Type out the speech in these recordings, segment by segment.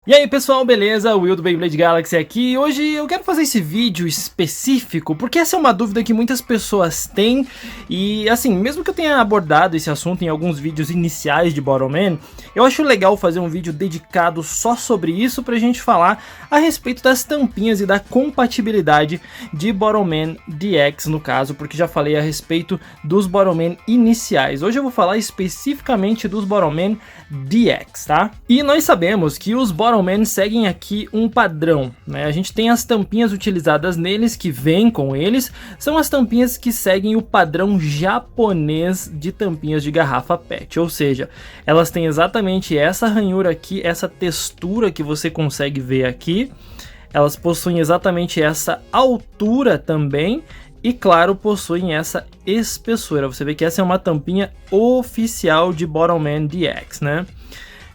E aí pessoal, beleza? O Will do Beyblade Galaxy aqui. Hoje eu quero fazer esse vídeo específico porque essa é uma dúvida que muitas pessoas têm. E assim, mesmo que eu tenha abordado esse assunto em alguns vídeos iniciais de Bottleman, eu acho legal fazer um vídeo dedicado só sobre isso pra gente falar a respeito das tampinhas e da compatibilidade de Bottleman DX no caso, porque já falei a respeito dos Bottleman iniciais. Hoje eu vou falar especificamente dos Bottleman DX, tá? E nós sabemos que os Bottleman seguem aqui um padrão, né? A gente tem as tampinhas utilizadas neles que vêm com eles, são as tampinhas que seguem o padrão japonês de tampinhas de garrafa PET, ou seja, elas têm exatamente essa ranhura aqui, essa textura que você consegue ver aqui, elas possuem exatamente essa altura também e claro, possuem essa espessura. Você vê que essa é uma tampinha oficial de Bottleman DX, né?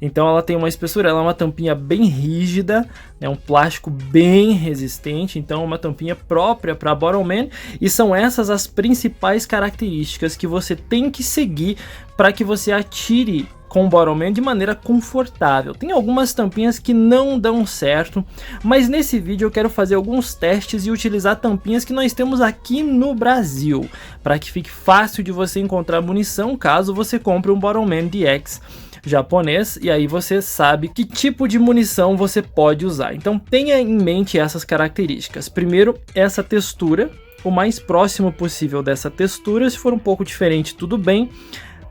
Então ela tem uma espessura, ela é uma tampinha bem rígida, é um plástico bem resistente, então é uma tampinha própria para Bottleman, e são essas as principais características que você tem que seguir para que você atire com o Bottleman de maneira confortável. Tem algumas tampinhas que não dão certo, mas nesse vídeo eu quero fazer alguns testes e utilizar tampinhas que nós temos aqui no Brasil, para que fique fácil de você encontrar munição caso você compre um Bottleman DX japonês, e aí você sabe que tipo de munição você pode usar. Então tenha em mente essas características. Primeiro, essa textura, o mais próximo possível dessa textura. Se for um pouco diferente, tudo bem.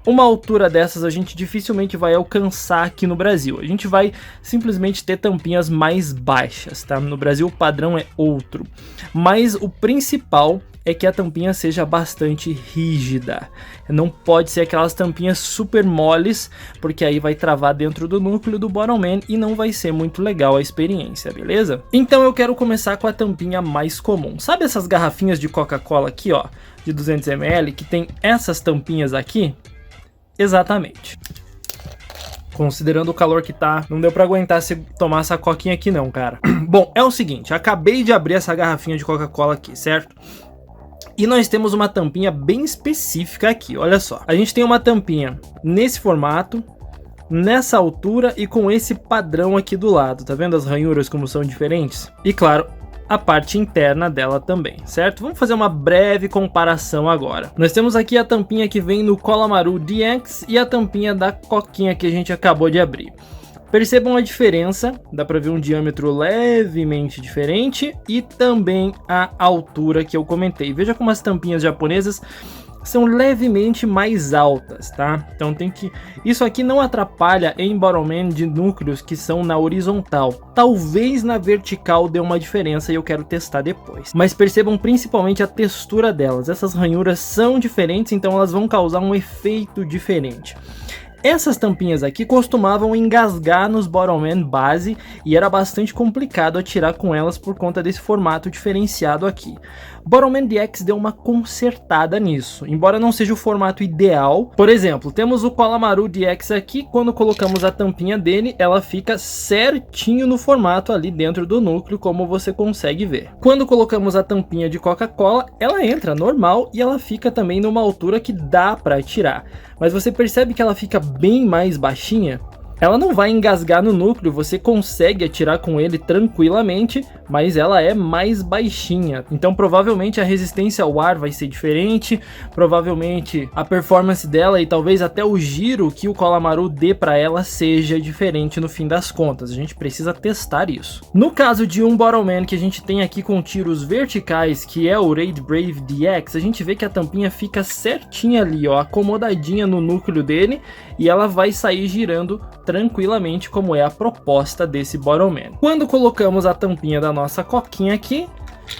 Uma altura dessas a gente dificilmente vai alcançar aqui no Brasil. A gente vai simplesmente ter tampinhas mais baixas, tá? No Brasil o padrão é outro. Mas o principal é que a tampinha seja bastante rígida. Não pode ser aquelas tampinhas super moles, porque aí vai travar dentro do núcleo do Bottleman e não vai ser muito legal a experiência, beleza? Então eu quero começar com a tampinha mais comum. Sabe essas garrafinhas de Coca-Cola aqui, ó, de 200 ml, que tem essas tampinhas aqui? Exatamente. Considerando o calor que tá, não deu pra aguentar se tomar essa coquinha aqui não, cara. Bom, é o seguinte, acabei de abrir essa garrafinha de Coca-Cola aqui, certo? E nós temos uma tampinha bem específica aqui, olha só. A gente tem uma tampinha nesse formato, nessa altura e com esse padrão aqui do lado. Tá vendo as ranhuras como são diferentes? E claro, a parte interna dela também, certo? Vamos fazer uma breve comparação agora. Nós temos aqui a tampinha que vem no Kolamaru DX e a tampinha da coquinha que a gente acabou de abrir. Percebam a diferença, dá para ver um diâmetro levemente diferente e também a altura que eu comentei. Veja como as tampinhas japonesas são levemente mais altas, tá? Então tem que... Isso aqui não atrapalha em Bottleman de núcleos que são na horizontal. Talvez na vertical dê uma diferença e eu quero testar depois. Mas percebam principalmente a textura delas. Essas ranhuras são diferentes, então elas vão causar um efeito diferente. Essas tampinhas aqui costumavam engasgar nos Bottleman base e era bastante complicado atirar com elas por conta desse formato diferenciado aqui. Bottleman DX deu uma consertada nisso, embora não seja o formato ideal. Por exemplo, temos o Kolamaru DX aqui, quando colocamos a tampinha dele, ela fica certinho no formato ali dentro do núcleo, como você consegue ver. Quando colocamos a tampinha de Coca-Cola, ela entra normal e ela fica também numa altura que dá para atirar. Mas você percebe que ela fica bem mais baixinha? Ela não vai engasgar no núcleo, você consegue atirar com ele tranquilamente, mas ela é mais baixinha. Então provavelmente a resistência ao ar vai ser diferente, provavelmente a performance dela e talvez até o giro que o Kolamaru dê para ela seja diferente no fim das contas. A gente precisa testar isso. No caso de um Bottleman que a gente tem aqui com tiros verticais, que é o Raid Brave DX, a gente vê que a tampinha fica certinha ali, ó, acomodadinha no núcleo dele, e ela vai sair girando tranquilamente, como é a proposta desse Bottleman. Quando colocamos a tampinha da nossa coquinha aqui,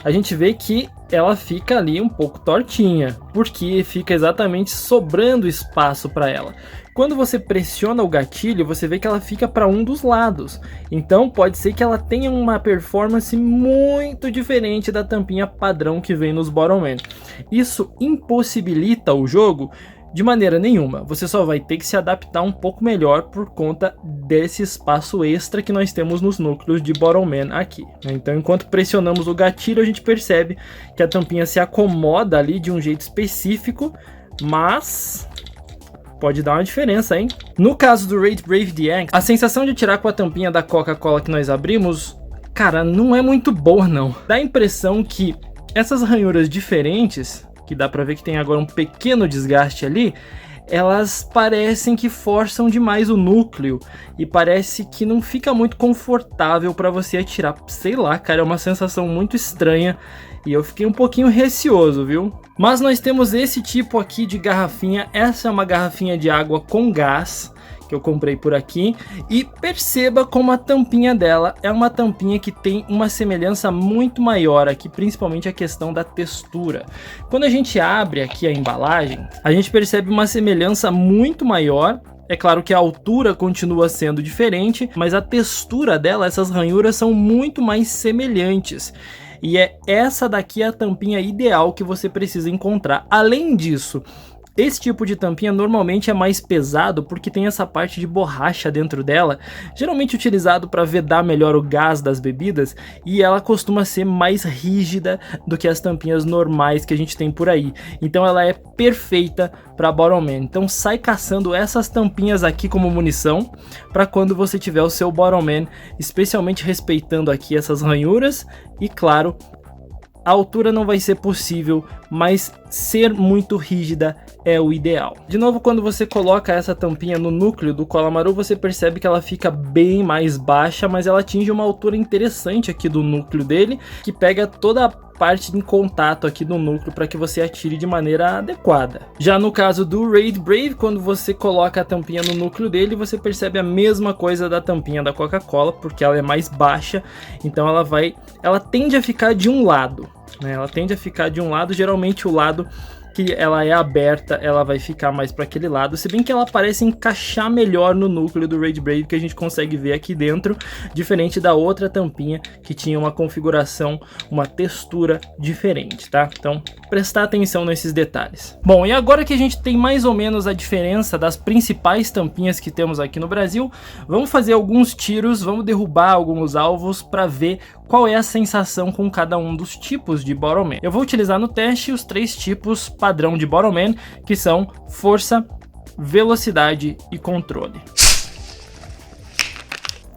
a gente vê que ela fica ali um pouco tortinha, porque fica exatamente sobrando espaço para ela. Quando você pressiona o gatilho, você vê que ela fica para um dos lados. Então pode ser que ela tenha uma performance muito diferente da tampinha padrão que vem nos Bottleman. Isso impossibilita o jogo? De maneira nenhuma, você só vai ter que se adaptar um pouco melhor por conta desse espaço extra que nós temos nos núcleos de Bottleman aqui. Então enquanto pressionamos o gatilho, a gente percebe que a tampinha se acomoda ali de um jeito específico, mas pode dar uma diferença, hein? No caso do Raid Brave DX, a sensação de tirar com a tampinha da Coca-Cola que nós abrimos, cara, não é muito boa não. Dá a impressão que essas ranhuras diferentes, que dá pra ver que tem agora um pequeno desgaste ali, elas parecem que forçam demais o núcleo e parece que não fica muito confortável para você atirar. Sei lá, cara, é uma sensação muito estranha e eu fiquei um pouquinho receoso, viu? Mas nós temos esse tipo aqui de garrafinha. Essa é uma garrafinha de água com gás que eu comprei por aqui, e perceba como a tampinha dela é uma tampinha que tem uma semelhança muito maior aqui, principalmente a questão da textura. Quando a gente abre aqui a embalagem, a gente percebe uma semelhança muito maior. É claro que a altura continua sendo diferente, mas a textura dela, essas ranhuras são muito mais semelhantes. E é essa daqui a tampinha ideal que você precisa encontrar. Além disso, esse tipo de tampinha normalmente é mais pesado porque tem essa parte de borracha dentro dela, geralmente utilizado para vedar melhor o gás das bebidas, e ela costuma ser mais rígida do que as tampinhas normais que a gente tem por aí. Então ela é perfeita para Bottleman. Então sai caçando essas tampinhas aqui como munição para quando você tiver o seu Bottleman, especialmente respeitando aqui essas ranhuras e, claro, a altura não vai ser possível, mas ser muito rígida é o ideal. De novo, quando você coloca essa tampinha no núcleo do Kolamaru, você percebe que ela fica bem mais baixa, mas ela atinge uma altura interessante aqui do núcleo dele, que pega toda a parte em contato aqui do núcleo para que você atire de maneira adequada. Já no caso do Raid Brave, quando você coloca a tampinha no núcleo dele, você percebe a mesma coisa da tampinha da Coca-Cola, porque ela é mais baixa, então ela tende a ficar de um lado, né? Ela tende a ficar de um lado, geralmente o lado que ela é aberta, ela vai ficar mais para aquele lado, se bem que ela parece encaixar melhor no núcleo do Raid Brave, que a gente consegue ver aqui dentro, diferente da outra tampinha que tinha uma configuração, uma textura diferente, tá? Então, prestar atenção nesses detalhes. Bom, e agora que a gente tem mais ou menos a diferença das principais tampinhas que temos aqui no Brasil, vamos fazer alguns tiros, vamos derrubar alguns alvos para ver qual é a sensação com cada um dos tipos de Bottleman. Eu vou utilizar no teste os 3 tipos padrão de Bottleman, que são força, velocidade e controle.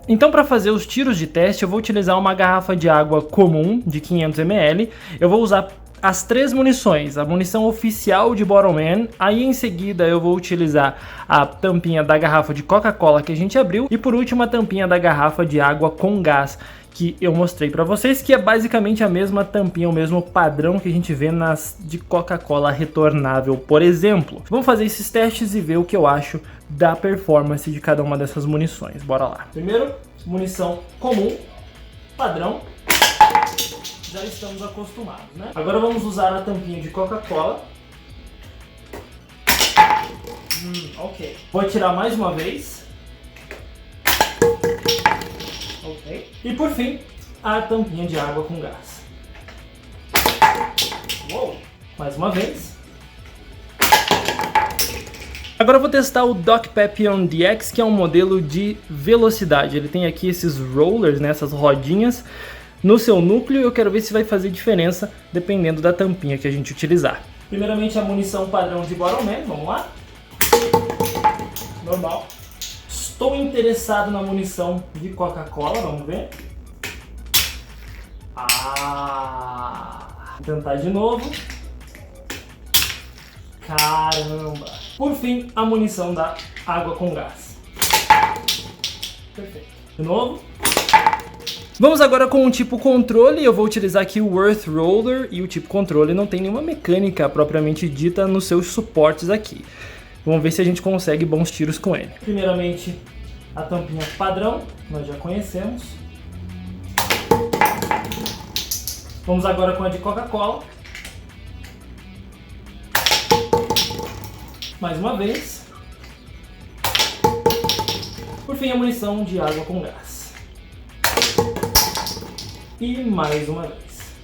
Então, para fazer os tiros de teste, eu vou utilizar uma garrafa de água comum de 500 ml. Eu vou usar as 3 munições, a munição oficial de Bottleman, aí em seguida eu vou utilizar a tampinha da garrafa de Coca-Cola que a gente abriu, e por último a tampinha da garrafa de água com gás, que eu mostrei para vocês, que é basicamente a mesma tampinha, o mesmo padrão que a gente vê nas de Coca-Cola retornável, por exemplo. Vamos fazer esses testes e ver o que eu acho da performance de cada uma dessas munições. Bora lá. Primeiro, munição comum, padrão. Já estamos acostumados, né? Agora vamos usar a tampinha de Coca-Cola. Ok. Vou atirar mais uma vez. Ok. E por fim, a tampinha de água com gás. Uou. Mais uma vez. Agora eu vou testar o Doc Papillon DX, que é um modelo de velocidade. Ele tem aqui esses rollers, né, essas rodinhas no seu núcleo. Eu quero ver se vai fazer diferença dependendo da tampinha que a gente utilizar. Primeiramente a munição padrão de Bottleman, vamos lá. Normal. Estou interessado na munição de Coca-Cola, vamos ver. Vou tentar de novo. Caramba! Por fim, a munição da água com gás. Perfeito. De novo. Vamos agora com o tipo controle. Eu vou utilizar aqui o Earth Roller, e o tipo controle não tem nenhuma mecânica propriamente dita nos seus suportes aqui. Vamos ver se a gente consegue bons tiros com ele. Primeiramente, a tampinha padrão, nós já conhecemos. Vamos agora com a de Coca-Cola. Mais uma vez. Por fim, a munição de água com gás. E mais uma vez.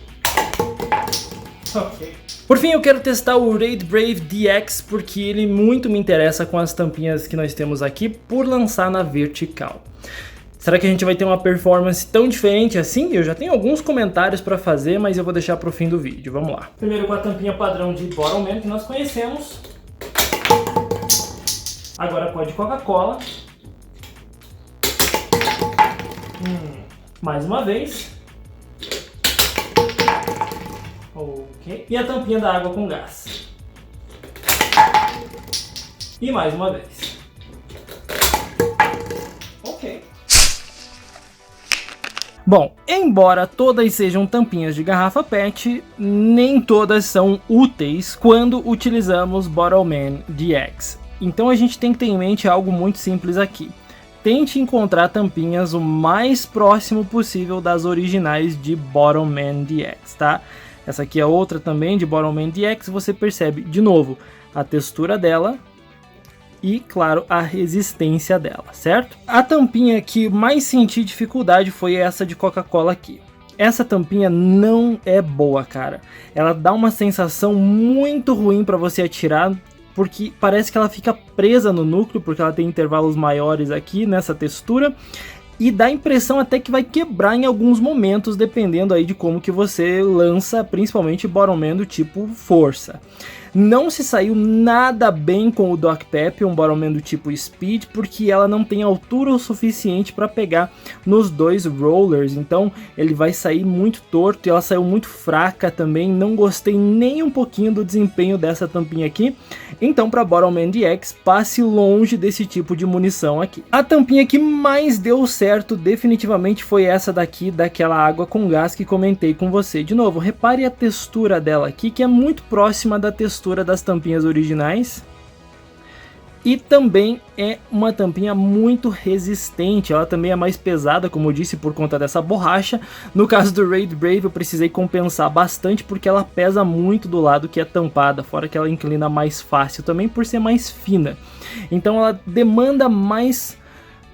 Ok. Por fim, eu quero testar o Raid Brave DX, porque ele muito me interessa com as tampinhas que nós temos aqui, por lançar na vertical. Será que a gente vai ter uma performance tão diferente assim? Eu já tenho alguns comentários para fazer, mas eu vou deixar para o fim do vídeo. Vamos lá. Primeiro com a tampinha padrão de Bottleman que nós conhecemos. Agora pode Coca-Cola. Mais uma vez. Ok. E a tampinha da água com gás. E mais uma vez. Ok. Bom, embora todas sejam tampinhas de garrafa PET, nem todas são úteis quando utilizamos Bottleman DX. Então a gente tem que ter em mente algo muito simples aqui. Tente encontrar tampinhas o mais próximo possível das originais de Bottleman DX, tá? Essa aqui é outra também de Bottleman DX, você percebe de novo a textura dela e, claro, a resistência dela, certo? A tampinha que mais senti dificuldade foi essa de Coca-Cola aqui. Essa tampinha não é boa, cara. Ela dá uma sensação muito ruim para você atirar, porque parece que ela fica presa no núcleo, porque ela tem intervalos maiores aqui nessa textura, e dá a impressão até que vai quebrar em alguns momentos, dependendo aí de como que você lança, principalmente Bottleman do tipo força. Não se saiu nada bem com o Doc Pep, um Bottleman do tipo Speed, porque ela não tem altura o suficiente para pegar nos dois rollers, então ele vai sair muito torto e ela saiu muito fraca também. Não gostei nem um pouquinho do desempenho dessa tampinha aqui, então para Bottleman DX passe longe desse tipo de munição aqui. A tampinha que mais deu certo definitivamente foi essa daqui, daquela água com gás que comentei com você. De novo, repare a textura dela aqui, que é muito próxima da textura das tampinhas originais, e também é uma tampinha muito resistente. Ela também é mais pesada, como eu disse, por conta dessa borracha. No caso do Raid Brave eu precisei compensar bastante porque ela pesa muito do lado que é tampada, fora que ela inclina mais fácil também por ser mais fina, então ela demanda mais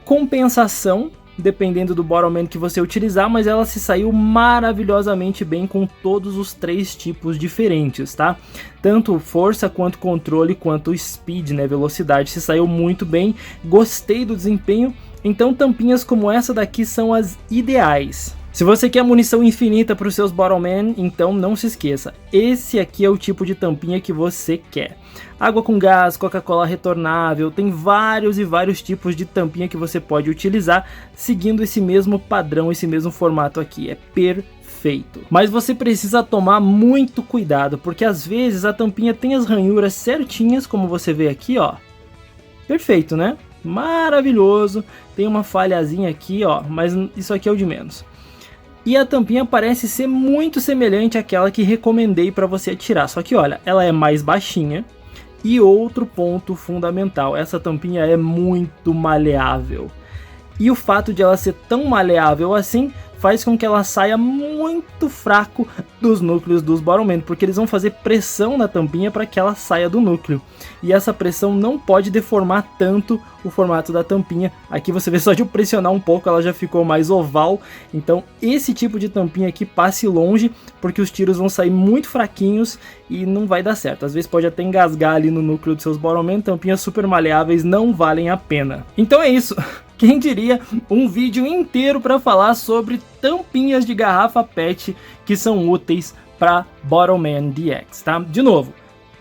compensação dependendo do Bottleman que você utilizar, mas ela se saiu maravilhosamente bem com todos os três tipos diferentes, tá? Tanto força, quanto controle, quanto speed, né, velocidade, se saiu muito bem, gostei do desempenho, então tampinhas como essa daqui são as ideais. Se você quer munição infinita para os seus Bottleman, então não se esqueça, esse aqui é o tipo de tampinha que você quer. Água com gás, Coca-Cola retornável, tem vários e vários tipos de tampinha que você pode utilizar seguindo esse mesmo padrão, esse mesmo formato aqui, é perfeito. Mas você precisa tomar muito cuidado, porque às vezes a tampinha tem as ranhuras certinhas, como você vê aqui, ó. Perfeito, né? Maravilhoso, tem uma falhazinha aqui, ó, mas isso aqui é o de menos. E a tampinha parece ser muito semelhante àquela que recomendei para você atirar, só que olha, ela é mais baixinha. E outro ponto fundamental, essa tampinha é muito maleável. E o fato de ela ser tão maleável assim faz com que ela saia muito fraco dos núcleos dos Bottleman, porque eles vão fazer pressão na tampinha para que ela saia do núcleo. E essa pressão não pode deformar tanto o formato da tampinha. Aqui você vê só de eu pressionar um pouco, ela já ficou mais oval. Então esse tipo de tampinha aqui passe longe, porque os tiros vão sair muito fraquinhos e não vai dar certo. Às vezes pode até engasgar ali no núcleo dos seus Bottleman, tampinhas super maleáveis não valem a pena. Então é isso. Quem diria um vídeo inteiro para falar sobre tampinhas de garrafa PET que são úteis para Bottleman DX, tá? De novo,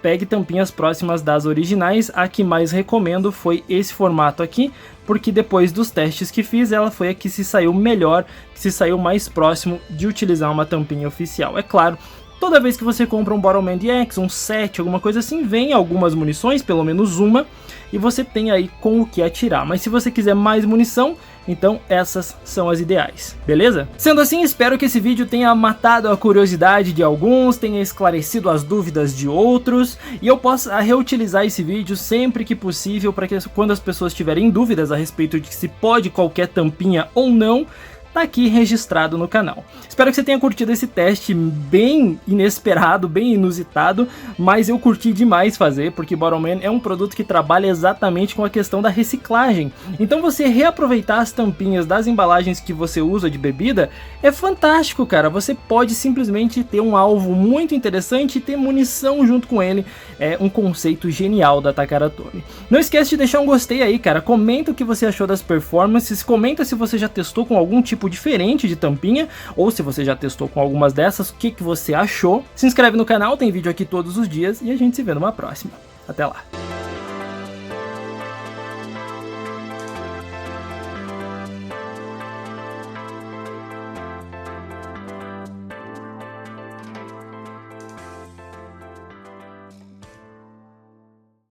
pegue tampinhas próximas das originais, a que mais recomendo foi esse formato aqui, porque depois dos testes que fiz, ela foi a que se saiu melhor, que se saiu mais próximo de utilizar uma tampinha oficial. É claro, toda vez que você compra um Bottleman DX, um set, alguma coisa assim, vem algumas munições, pelo menos uma, e você tem aí com o que atirar. Mas se você quiser mais munição, então essas são as ideais, beleza? Sendo assim, espero que esse vídeo tenha matado a curiosidade de alguns, tenha esclarecido as dúvidas de outros, e eu possa reutilizar esse vídeo sempre que possível, para que quando as pessoas tiverem dúvidas a respeito de se pode qualquer tampinha ou não, tá aqui registrado no canal. Espero que você tenha curtido esse teste bem inesperado, bem inusitado, mas eu curti demais fazer, porque Bottleman é um produto que trabalha exatamente com a questão da reciclagem. Então você reaproveitar as tampinhas das embalagens que você usa de bebida é fantástico, cara. Você pode simplesmente ter um alvo muito interessante e ter munição junto com ele. É um conceito genial da Takara Tomy. Não esquece de deixar um gostei aí, cara. Comenta o que você achou das performances, comenta se você já testou com algum tipo diferente de tampinha, ou se você já testou com algumas dessas, o que você achou. Se inscreve no canal, tem vídeo aqui todos os dias, e a gente se vê numa próxima. Até lá!